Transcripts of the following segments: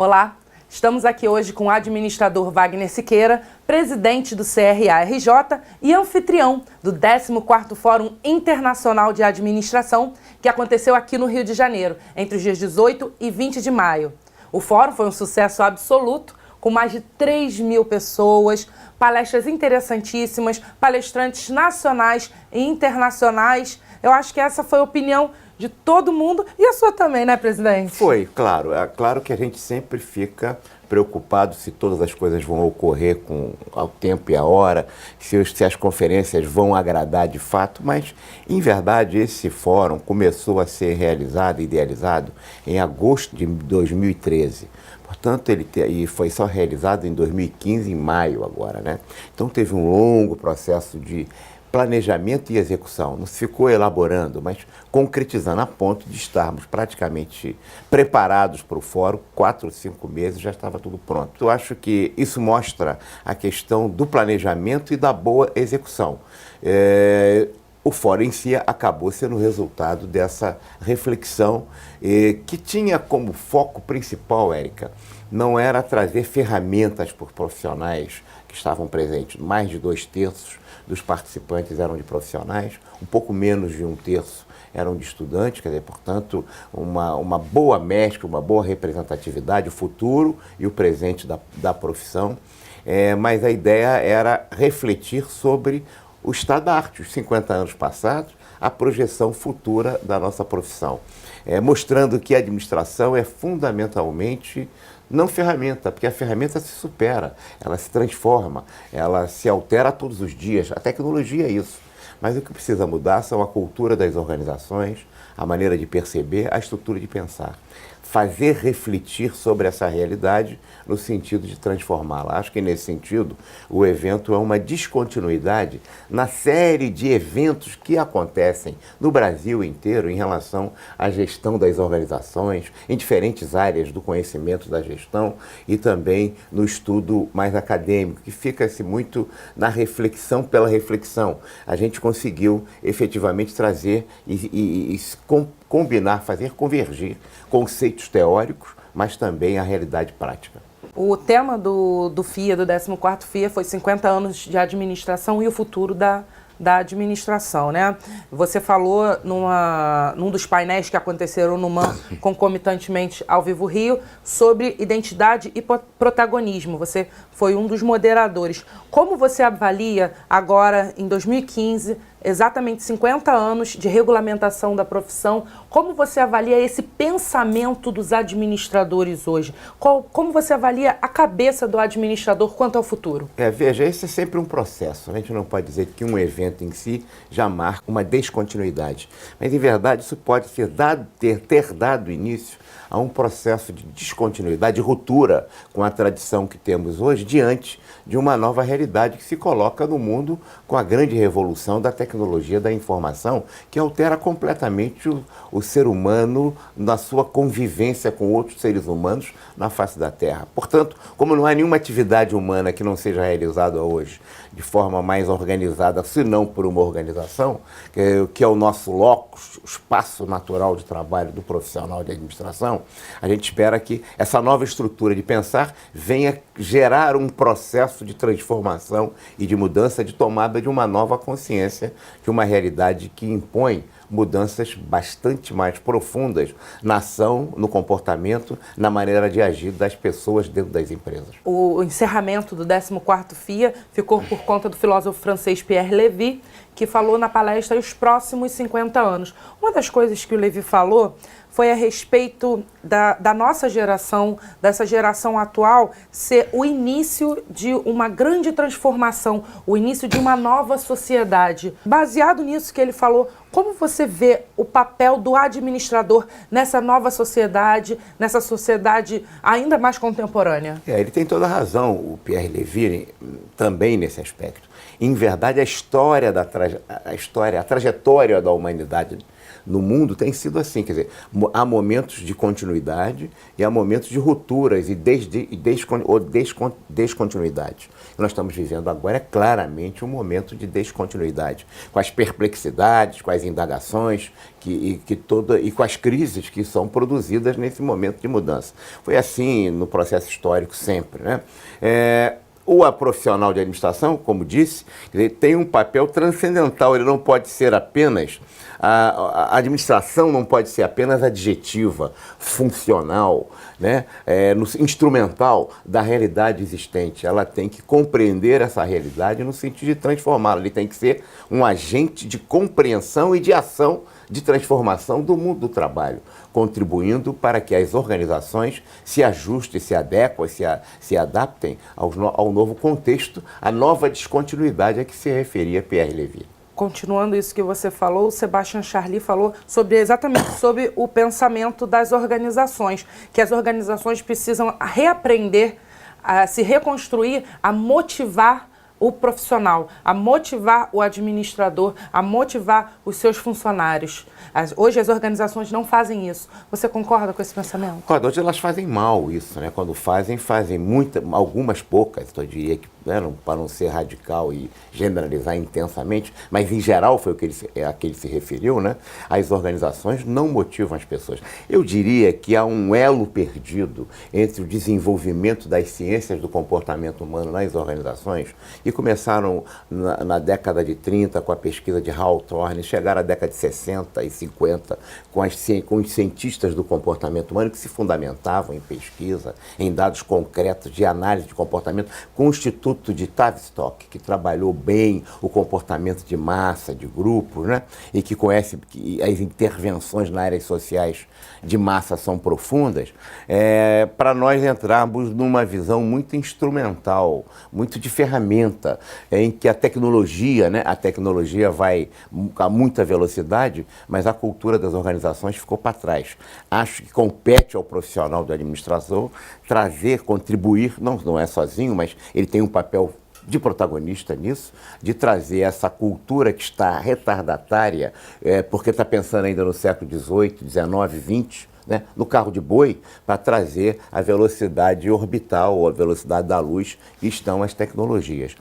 Olá, estamos aqui hoje com o administrador Wagner Siqueira, presidente do CRA-RJ e anfitrião do 14º Fórum Internacional de Administração, que aconteceu aqui no Rio de Janeiro, entre os dias 18 e 20 de maio. O fórum foi um sucesso absoluto, com mais de 3.000 pessoas, palestras interessantíssimas, palestrantes nacionais e internacionais. Eu acho que essa foi a opinião de todo mundo e a sua também, né, presidente? Foi, claro. É claro que a gente sempre fica preocupado se todas as coisas vão ocorrer ao tempo e a hora, se as conferências vão agradar de fato, mas, em verdade, esse fórum começou a ser realizado, idealizado, em agosto de 2013. Portanto, e foi só realizado em 2015, em maio agora, né? Então, teve um longo processo de planejamento e execução. Não se ficou elaborando, mas concretizando a ponto de estarmos praticamente preparados para o fórum. 4 ou 5 meses já estava tudo pronto. Eu acho que isso mostra a questão do planejamento e da boa execução. O fórum em si acabou sendo o resultado dessa reflexão que tinha como foco principal, Érica, não era trazer ferramentas por profissionais que estavam presentes. Mais de 2/3 dos participantes eram de profissionais, um pouco menos de 1/3 eram de estudantes, quer dizer, portanto, uma boa mescla, uma boa representatividade, o futuro e o presente da profissão. Mas a ideia era refletir sobre o estado da arte, os 50 anos passados, a projeção futura da nossa profissão, mostrando que a administração é fundamentalmente não ferramenta, porque a ferramenta se supera, ela se transforma, ela se altera todos os dias. A tecnologia é isso. Mas o que precisa mudar são a cultura das organizações, a maneira de perceber, a estrutura de pensar. Fazer refletir sobre essa realidade no sentido de transformá-la. Acho que, nesse sentido, o evento é uma descontinuidade na série de eventos que acontecem no Brasil inteiro em relação à gestão das organizações, em diferentes áreas do conhecimento da gestão e também no estudo mais acadêmico, que fica-se muito na reflexão pela reflexão. A gente conseguiu efetivamente trazer e combinar, fazer convergir conceitos teóricos, mas também a realidade prática. O tema do FIA, do 14º FIA, foi 50 anos de administração e o futuro da administração, né? Você falou num dos painéis que aconteceram no MAN concomitantemente ao Vivo Rio sobre identidade e protagonismo. Você foi um dos moderadores. Como você avalia agora, em 2015, exatamente 50 anos de regulamentação da profissão, como você avalia esse pensamento dos administradores hoje? Como você avalia a cabeça do administrador quanto ao futuro? Veja, esse é sempre um processo. A gente não pode dizer que um evento em si já marca uma descontinuidade. Mas, em verdade, isso pode ter dado início a um processo de descontinuidade, de ruptura com a tradição que temos hoje, diante de uma nova realidade que se coloca no mundo com a grande revolução da tecnologia da informação, que altera completamente o ser humano na sua convivência com outros seres humanos na face da Terra. Portanto, como não há nenhuma atividade humana que não seja realizada hoje de forma mais organizada, se não por uma organização, que é o nosso locus, o espaço natural de trabalho do profissional de administração, a gente espera que essa nova estrutura de pensar venha gerar um processo de transformação e de mudança, de tomada de uma nova consciência, de uma realidade que impõe mudanças bastante mais profundas na ação, no comportamento, na maneira de agir das pessoas dentro das empresas. O encerramento do 14º FIA ficou por conta do filósofo francês Pierre Lévy, que falou na palestra os próximos 50 anos. Uma das coisas que o Lévy falou foi a respeito da nossa geração, dessa geração atual, ser o início de uma grande transformação, o início de uma nova sociedade. Baseado nisso que ele falou, como você vê o papel do administrador nessa nova sociedade, nessa sociedade ainda mais contemporânea? Ele tem toda a razão, o Pierre Lévy, também nesse aspecto. Em verdade, a trajetória da humanidade no mundo tem sido assim, quer dizer, há momentos de continuidade e há momentos de rupturas e descontinuidades. O que nós estamos vivendo agora é claramente um momento de descontinuidade, com as perplexidades, com as indagações e com as crises que são produzidas nesse momento de mudança. Foi assim no processo histórico sempre, né? O profissional de administração, como disse, ele tem um papel transcendental, ele não pode ser apenas, a administração não pode ser apenas adjetiva, funcional, né? Instrumental da realidade existente. Ela tem que compreender essa realidade no sentido de transformá-la, ele tem que ser um agente de compreensão e de ação de transformação do mundo do trabalho, contribuindo para que as organizações se ajustem, se adequem, se adaptem ao novo contexto, à nova descontinuidade a que se referia Pierre Levy. Continuando isso que você falou, o Sebastian Charlie falou exatamente sobre o pensamento das organizações, que as organizações precisam reaprender, a se reconstruir, a motivar o profissional, a motivar o administrador, a motivar os seus funcionários. Hoje as organizações não fazem isso. Você concorda com esse pensamento? Concordo. Hoje elas fazem mal isso, né? Quando fazem algumas poucas, eu diria que, né, para não ser radical e generalizar intensamente, mas em geral foi a que ele se referiu, né? As organizações não motivam as pessoas. Eu diria que há um elo perdido entre o desenvolvimento das ciências do comportamento humano nas organizações, e começaram na década de 30 com a pesquisa de Hawthorne, chegaram à década de 60 e 50 com os cientistas do comportamento humano que se fundamentavam em pesquisa, em dados concretos de análise de comportamento, com o Instituto de Tavistock, que trabalhou bem o comportamento de massa, de grupos, né? E que conhece que as intervenções nas áreas sociais de massa são profundas, para nós entrarmos numa visão muito instrumental, muito de ferramenta, em que a tecnologia vai a muita velocidade, mas a cultura das organizações ficou para trás. Acho que compete ao profissional da administração contribuir, não é sozinho, mas ele tem um papel de protagonista nisso, de trazer essa cultura que está retardatária, porque está pensando ainda no século XVIII, XIX, XX, né, no carro de boi, para trazer a velocidade orbital ou a velocidade da luz que estão as tecnologias.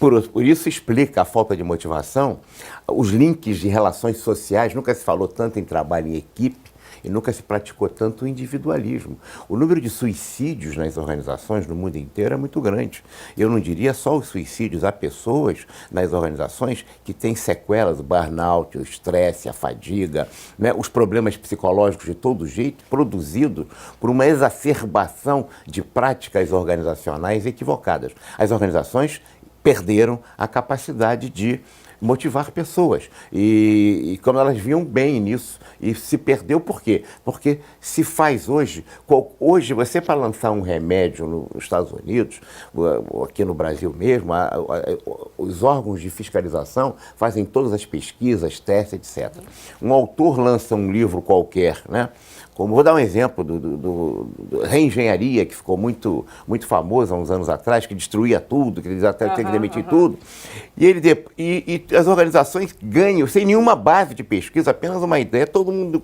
Por isso explica a falta de motivação, os links de relações sociais, nunca se falou tanto em trabalho em equipe, e nunca se praticou tanto o individualismo. O número de suicídios nas organizações no mundo inteiro é muito grande. Eu não diria só os suicídios, há pessoas nas organizações que têm sequelas, o burnout, o estresse, a fadiga, né, os problemas psicológicos de todo jeito, produzidos por uma exacerbação de práticas organizacionais equivocadas. As organizações perderam a capacidade de motivar pessoas. E como elas viam bem nisso, e se perdeu por quê? Porque se faz hoje você para lançar um remédio nos Estados Unidos, aqui no Brasil mesmo, os órgãos de fiscalização fazem todas as pesquisas, testes, etc. Um autor lança um livro qualquer, né? Vou dar um exemplo do Reengenharia, que ficou muito, muito famoso há uns anos atrás, que destruía tudo, que eles até tinham que demitir tudo. E as organizações ganham, sem nenhuma base de pesquisa, apenas uma ideia, todo mundo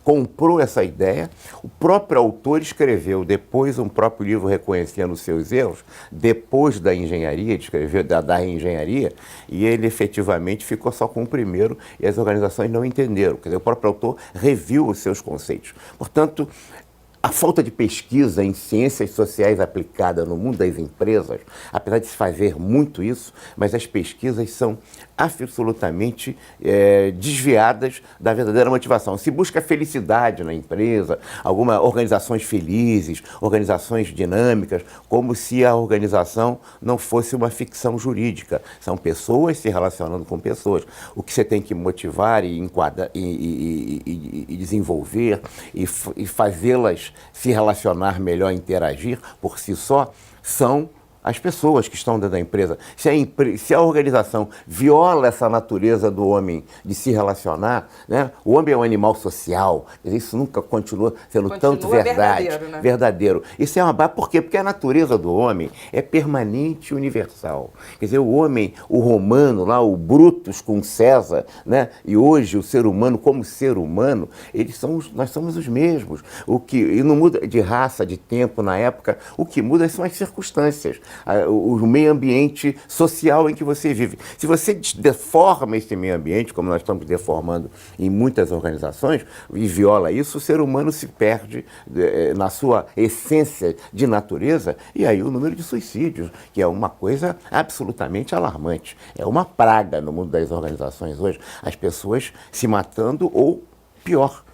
comprou essa ideia. O próprio autor escreveu depois um próprio livro reconhecendo os seus erros, depois da engenharia, de escrever da reengenharia, e ele efetivamente ficou só com o primeiro e as organizações não entenderam. Quer dizer, o próprio autor reviu os seus conceitos. Portanto, a falta de pesquisa em ciências sociais aplicada no mundo das empresas, apesar de se fazer muito isso, mas as pesquisas são absolutamente desviadas da verdadeira motivação. Se busca felicidade na empresa, algumas organizações felizes, organizações dinâmicas, como se a organização não fosse uma ficção jurídica. São pessoas se relacionando com pessoas. O que você tem que motivar e enquadrar e desenvolver e fazê-las se relacionar melhor, interagir por si só, são as pessoas que estão dentro da empresa. Se a organização viola essa natureza do homem de se relacionar, né? O homem é um animal social, isso nunca continua sendo tanto verdade. Verdadeiro, né? Verdadeiro. Isso é uma base, por quê? Porque a natureza do homem é permanente e universal. Quer dizer, o homem, o romano lá, o Brutus com César, né? E hoje o ser humano como ser humano, nós somos os mesmos. E não muda de raça, de tempo, na época, o que muda são as circunstâncias, o meio ambiente social em que você vive. Se você deforma esse meio ambiente, como nós estamos deformando em muitas organizações, e viola isso, o ser humano se perde na sua essência de natureza, e aí o número de suicídios, que é uma coisa absolutamente alarmante. É uma praga no mundo das organizações hoje, as pessoas se matando ou, pior,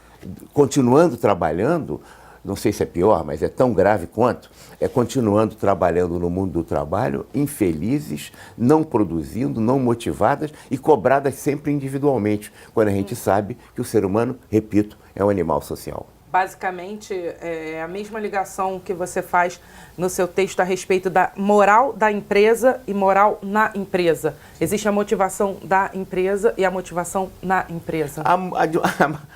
continuando trabalhando. Não sei se é pior, mas é tão grave quanto, continuando trabalhando no mundo do trabalho, infelizes, não produzindo, não motivadas e cobradas sempre individualmente, quando a gente sabe que o ser humano, repito, é um animal social. Basicamente, é a mesma ligação que você faz no seu texto a respeito da moral da empresa e moral na empresa. Existe a motivação da empresa e a motivação na empresa.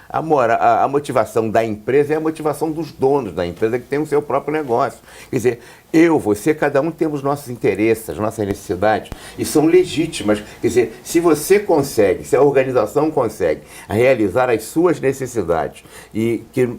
A motivação da empresa é a motivação dos donos da empresa que tem o seu próprio negócio. Quer dizer, você, cada um temos nossos interesses, as nossas necessidades, e são legítimas. Quer dizer, se você consegue, se a organização consegue realizar as suas necessidades e que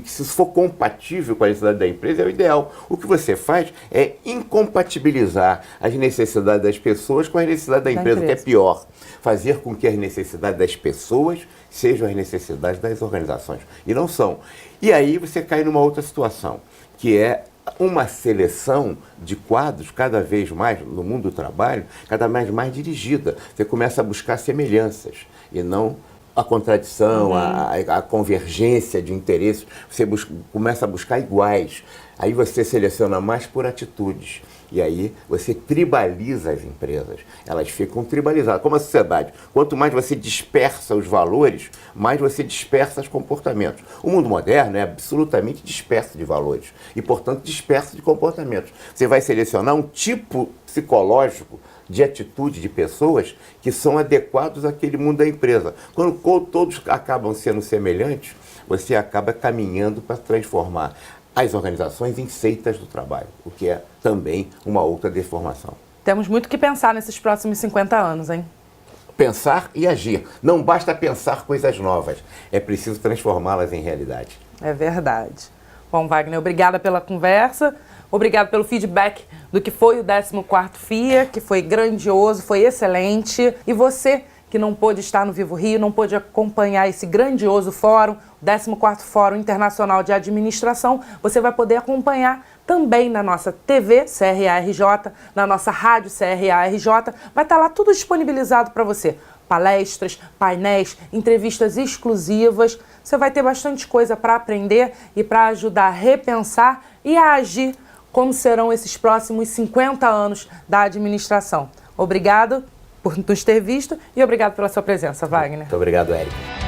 se for compatível com a necessidade da empresa, é o ideal. O que você faz é incompatibilizar as necessidades das pessoas com as necessidades da empresa, o que é pior. Fazer com que as necessidades das pessoas sejam as necessidades das organizações. E não são. E aí você cai numa outra situação, que é uma seleção de quadros cada vez mais, no mundo do trabalho, cada vez mais dirigida. Você começa a buscar semelhanças e não a contradição, a convergência de interesses. Você começa a buscar iguais. Aí você seleciona mais por atitudes. E aí você tribaliza as empresas. Elas ficam tribalizadas. Como a sociedade. Quanto mais você dispersa os valores, mais você dispersa os comportamentos. O mundo moderno é absolutamente disperso de valores. E, portanto, disperso de comportamentos. Você vai selecionar um tipo psicológico de atitude de pessoas que são adequados àquele mundo da empresa. Quando todos acabam sendo semelhantes, você acaba caminhando para transformar as organizações em seitas do trabalho, o que é também uma outra deformação. Temos muito que pensar nesses próximos 50 anos, hein? Pensar e agir. Não basta pensar coisas novas, é preciso transformá-las em realidade. É verdade. Bom, Wagner, obrigada pela conversa, obrigada pelo feedback do que foi o 14º FIA, que foi grandioso, foi excelente. E você que não pôde estar no Vivo Rio, não pôde acompanhar esse grandioso fórum, o 14º Fórum Internacional de Administração, você vai poder acompanhar também na nossa TV CRA-RJ, na nossa rádio CRA-RJ, vai estar lá tudo disponibilizado para você. Palestras, painéis, entrevistas exclusivas, você vai ter bastante coisa para aprender e para ajudar a repensar e a agir como serão esses próximos 50 anos da administração. Obrigado por nos ter visto e obrigado pela sua presença, Wagner. Muito obrigado, Érica.